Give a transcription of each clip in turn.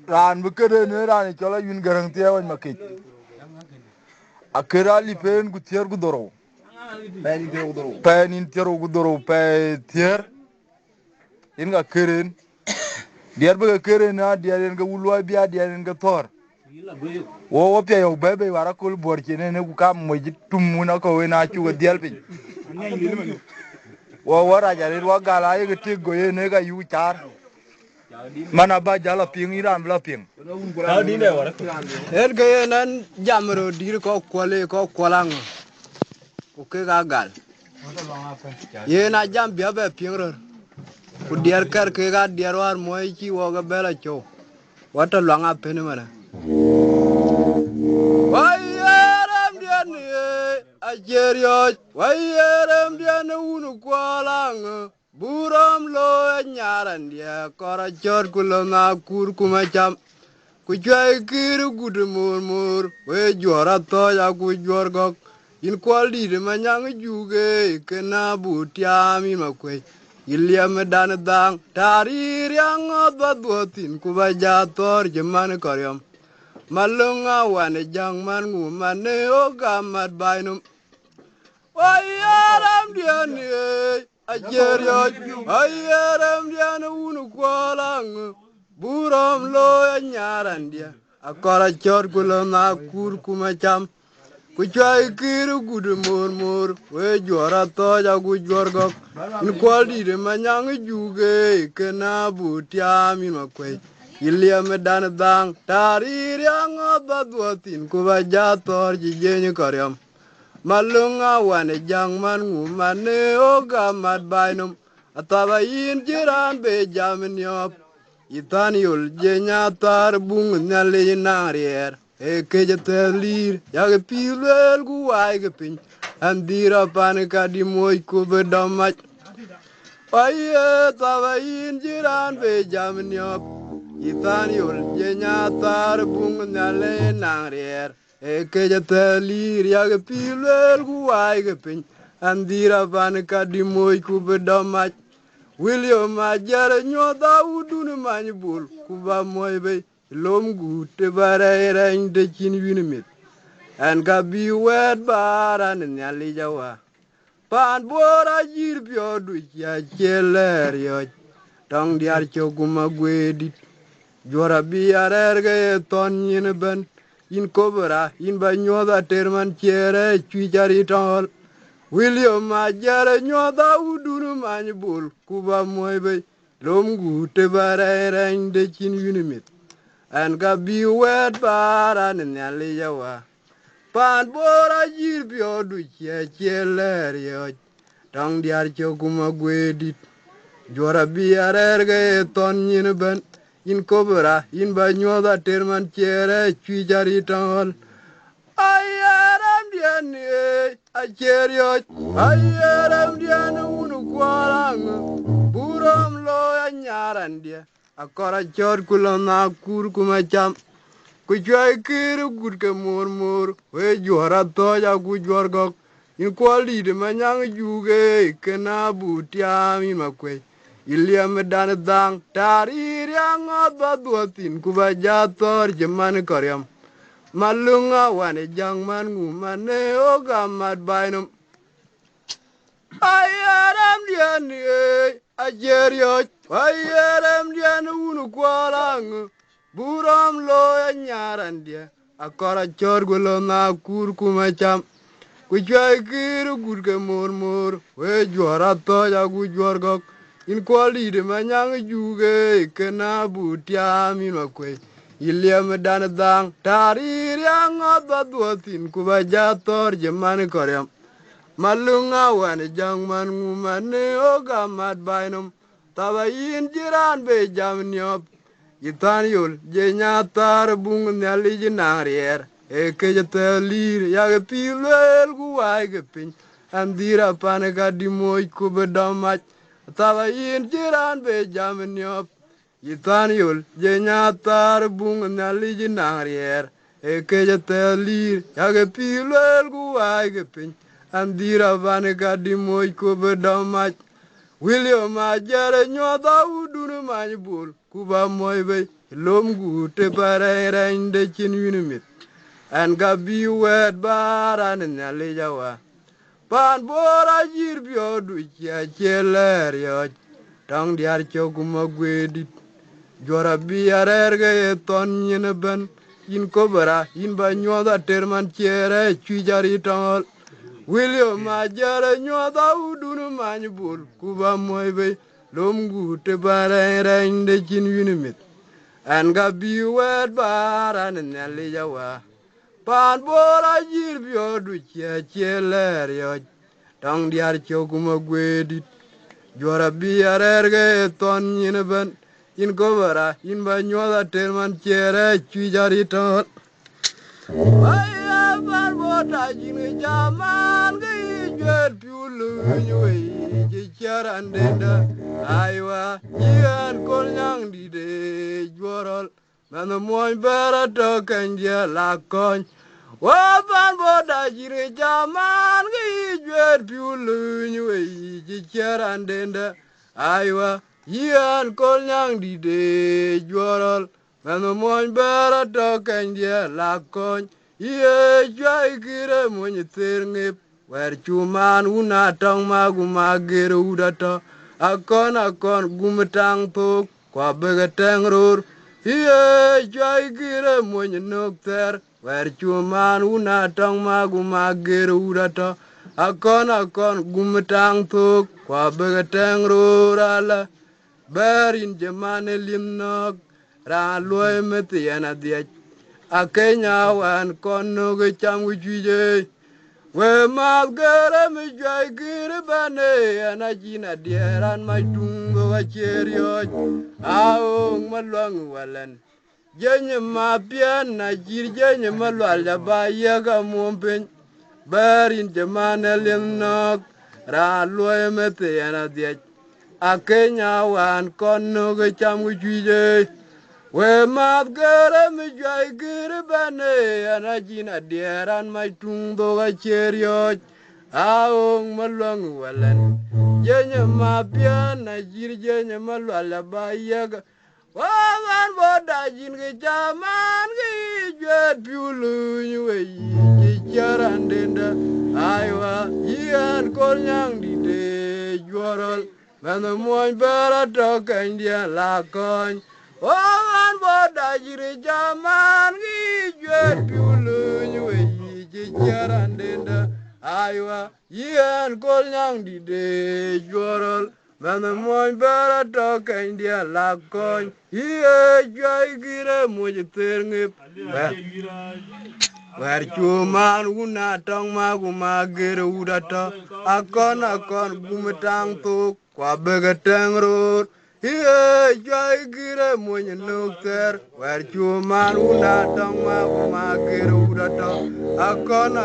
ran bu kede ne ran chola yun garang te wan makit akira li pen gu tier gu doro pen in tier gu doro pe tier in ga keren diar bu keren na diar en ga wulwa biya diar en ga tor wo pe yo bebe wara kul bor kene ne ku kam mo jit tumuna ko we na chu ga dial pin wo wara jare wa gala ye ga te go ye ne ga yu char mana ba jala ping iran bla ping er ke nan jamro dir ko kwale ko kwalang o ke gal ye na jam bia be pingro ku diar kar ke ga diar war moy ki wo ga bela cho wata langa pen mana wayeram dian a jerio wayeram dian unu kwalang buram lo nyaran dia kora chor kulona kur kuma cham ku jai kir gudu mur we jora to ya ku jor gok in kwaldi de manyang juge kena butia mi makwe Iliam dan dang tarir yang odwatin ku baja tor jeman koryom malunga wane jang man ngu mane ogamat bainum wayaram diani ajerio wayaram diani unu kwalang buram lo nyaran dia akora chor kulo na kur kuma cham ku chai kiru gudu mur we jora to ja gu jor gok in kwaldi de manyang juge kena butia mi makwe Iliam dan dang tarir yang odwatin ku baja tor jenye koryom malunga wane jang man ngu mane ogamat bainum ataba yin jiran be jamin yop Itaniul jenya tar bung nyale narier e keje telir yag pilwel gu wai ge pin andira panika di moy ku bedamat aye taba yin jiran be jamin yop Itaniul jenya tar bung nyale narier e keje telir yag pilwel gu wai ge pin andira panika di moy ku bedamat William Majara nyoda udun manibul kuba moybe lom gute barayra inde chin winimit and ka bi wed baran nyali jawa pan bora jir biodu ya cheler yo tong diar choguma gwedi jora bi arerge ton yin ben in kobra in ba nyoda terman chere chwijari tol William Majara nyoda udunu manibul kuba moybe lom gute barayra inde chin winimit and ka bi wed baran nyali jawa pan bora jir biodu cheler yo tong diar chokuma gwedit jora bi arerge ton yin ben in kobra in ba nyoda terman chere chwijari tol Ayaram diani acherio ayaram diani unu kwalang buram lo anyaran dia akora chor kulona kur kumacham kuchai kiru gurke mur we jora toja ku jorgok in kwali de manyang juge kena butia mi makwe Iliam dan dang tarir yang odwatin kubaja tor jeman koryam Malunga wane jang man ngu mane ogamat bainum ayaram diani ajerio ayaram diani unu kwalang buram lo nyaran dia akora chor gulo na kur kuma cham kuchai kiru gurke mur we jora to ya gu jorgok in kwali de manyang juge kena butia mi makwe Iliam dan dang tarir yang odwatin kubaja tor jeman koryam malunga wane jang man ngu mane ogamat bainum taba yin jiran be jamin yop Itaniul jenya tar bung nyali jinarier e keje telir yag pilwel gu wai ge pin andira panega di moy ku bedamat taba yin jiran be jamin yop Itaniul jenya tar bung nyali jinarier e keje telir yag pilwel gu wai ge pin andira vanika di moy ko bedomach William ajere nyotha udunu manybul kuba moy be lom gute bare rende chin unimit and gabi wet baran nyalijawa pan bora jir biodu chia cheler yo tang diar chokuma gwedit jora biarerge ton nyine ben in kobara in ba nyotha terman chere chwijari tangol William ajere nyotha udunu manybul kuba moy be lom gute bare rende chin unimit and gabi wet baran nyalijawa pan bora jir biodu chia cheler yo tang diar chokuma gwedit jora biarerge ton nyine ben in kobara in ba nyotha terman chere chwijari tangol Baya barbota jini jaman gi jet piulu nyui jicharan denda aywa jian kolnyang dide juarol mano moy bara to kandia lakon wa barbota jini jaman gi jet piulu nyui jicharan denda aywa jian kolnyang dide juarol Mano moy bara to kandia lakon Ye jai kire moy terngep Wer cuman una tong magu magere udata Akon gumetang tok Kwa begeteng rur Ye jai kire moy nokter Wer cuman una tong magu magere udata Akon gumetang tok Kwa begeteng rur ala Berin jemane limnok Ra loy metiana diach a Kenya wan kono ge cham wije we mal gere mi jai gere bane ana jina dieran mai tungo ga cherio aong malwang walan jenye ma pian na jir jenye malwal da ba ye ga mompen barin jamane lemnok ra loy metiana diach a Kenya wan kono ge cham wije We mat gere mi jai gere bane anajina dieran mai tung doga cherio aong malwang walan jenye ma pian na jir jenye malwala bayaga wawan boda jin ge jaman ge jet piulu nywe yi jaran denda aywa yan kolnyang dide juarol mano moy bara to kandia lakon Wawan boda jiri jaman gi jet piulu nywe jijaran denda aywa yan kolnyang dide juarol mana moy bara to kandia lakon iye jai gire moy terngep Wer cuman una tong magu magere udata akon gumetang tuk kwa begeteng rut Iye jai gire moy nokter Wer cuman una tong magu magere udata akon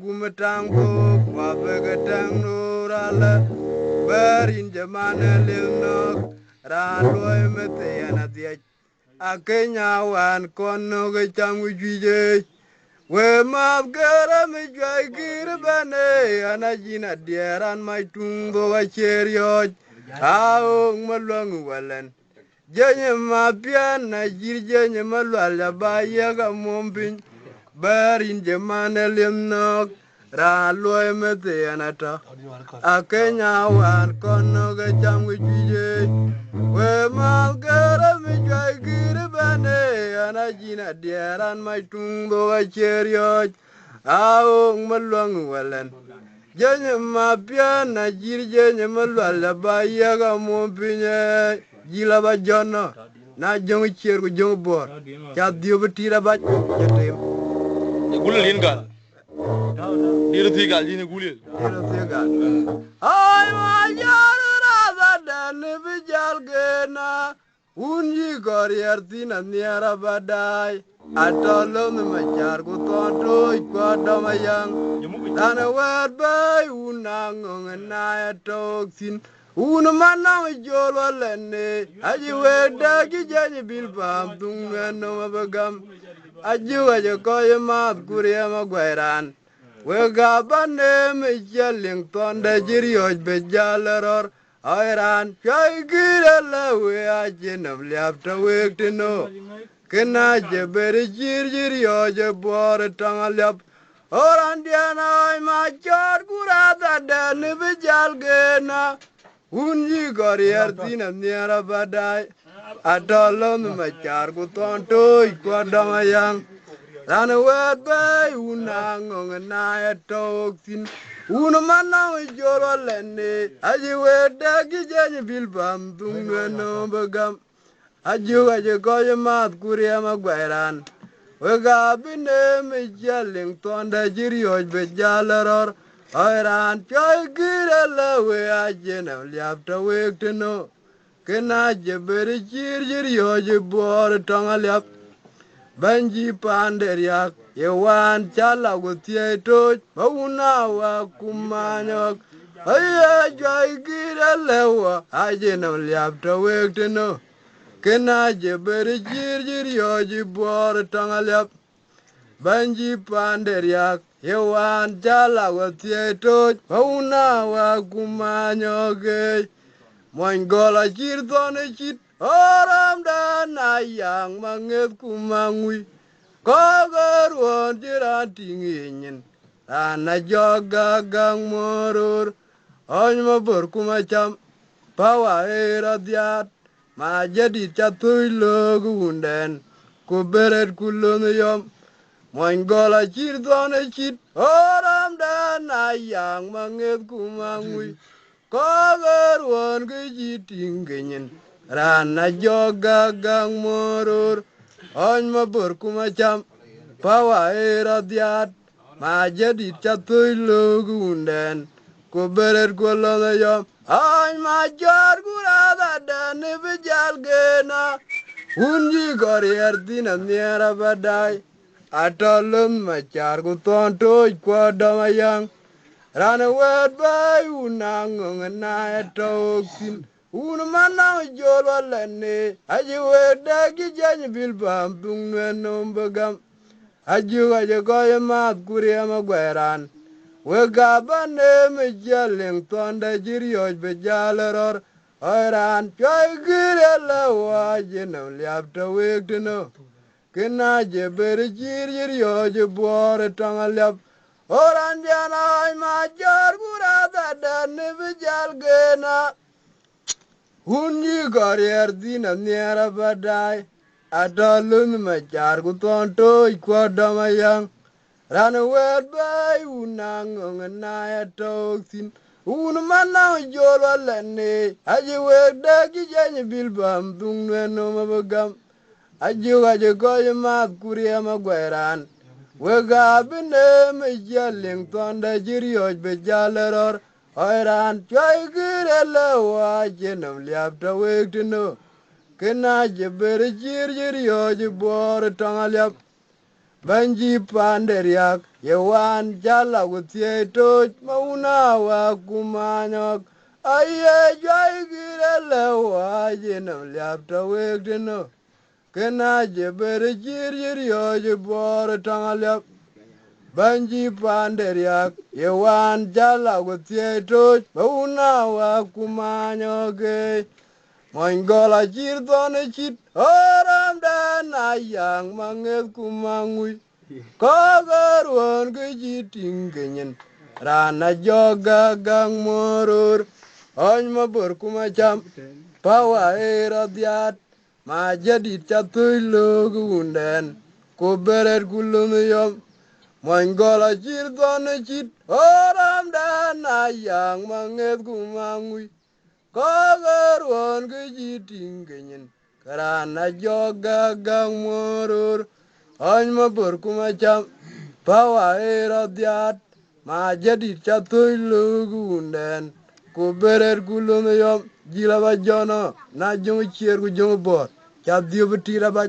gumetang tuk kwa begeteng rut ala Berin jamane lilnok Ran loy metiana diach a Kenya wan kono ge cham wije We map gere mi jai gire bane anajina dieran mai tung do ga cherio aong malwang walan jenye ma pian na jir jenye malwala ba yaga mompin barin jemane limnok ra loy mete anata a Kenya wan kono ga cham wije we mal gere mi jai gire bane anajina dieran mai tung do ga cherio aong malwang walan jenye ma pian na jir jenye malwala ba yaga mompinye jila ba jono na jong cher ko jong bor cha dio betira ba jetem gulil yin gal diru thi gal jine gulil ay ma jaru raza dan bijal gena unji gorier tina niara badai atolo me machar ko tonto ko damayang dana wet bay unangong na toksin Una manang jolo lenne aji weda ki jani bilpam tunga no mabagam aji waje koye mat kuriya magwairan we ga bane me jaling ton da jirioj be jalaror ayran chai gira la we ajinam liapta we tino kena je beri jirioj bor tangalap oran diana ma chor gurada dan be jalgena unji gorier dina niara badai adolon ma char gu ton toy ko damayang Rana wet bay unang na etoksin unamana jolo lenne aji wet dagi jaji bilbam tungweno bagam aji goje mat kuriama gwairan wega bine me jaling tonda jirioj be jalaror airan choy girela we ajena liapta wekteno kena je beri jirioj bor tonga Banji panderiak, yewan chala gutie toj, mauna wa kumanyok. Aya jai gira lewa, aje nam liap ta wekteno. Kena je beri jir yoji bor tanga liap. Banji panderiak, yewan chala gutie toj, mauna wa kumanyok. Moin gola chir thone chit oram dan ayang manget kumangui kogar won jira tingin ana joga gang moror on mabur kumacham pawa era diat ma jadi chatui logunden kuberet kulon yom moin gola chir thone chit oram dan ayang manget kumangui Kogar wan ke jiting genyen rana joga gang moror on mabur kumacham pawa era diat ma jadi chatoy logunden ko beret ko lona yom ay ma jar gurada dan bijal gena unji gorier dina niera badai atolum ma char gu ton toy ko damayang Rana wet bay unang na etoksin unamana jolo lenne aji wet dagi jany bilbam tungweno bagam aji goye mat kuriama gweran we gabane me jaling tonda jirioj be jalaror oiran choy girela wajinam liapta wektino kena je beri jirioj bore tangalap Oran diana ma jar gurada dan bijal gena hunji gorier dina niera badai adolun ma jar guton toy ko damayang rana wet bay unang na etoksin unamana jolo lenne aji wet dagi jany bilbam tungweno mabagam aji goye mat kuriama gweran Wega bine me jaling tonda jirioj be jalaror oiran choy girela wa jenam liapta wektino kena je beri jirioj bor tanga liap banji panderiak yewan jala gutie toj mauna wa kumanyok aye joy girela wa jenam liapta wektino Kena je beri jirioj bor tangalap Banji panderiak yewan jala gutie toj mauna wa kumanyoge Moin gola chir thone chit oram dan ayang manget kumangui kogar won ke jiting genyen rana joga gang moror on mabur kumacham pawa era diat ma jadi chatoy logunden ko beret kulum yom moin gola chir thone chit oram dan ayang manget kumangui kogar won ke jiting genyen karana joga gang moror on mabur kumacham pawa era diat ma jadi chatoy logunden ko beret kulum yom jila ba jono na jungu chier gu jungu bor cha dio betira ba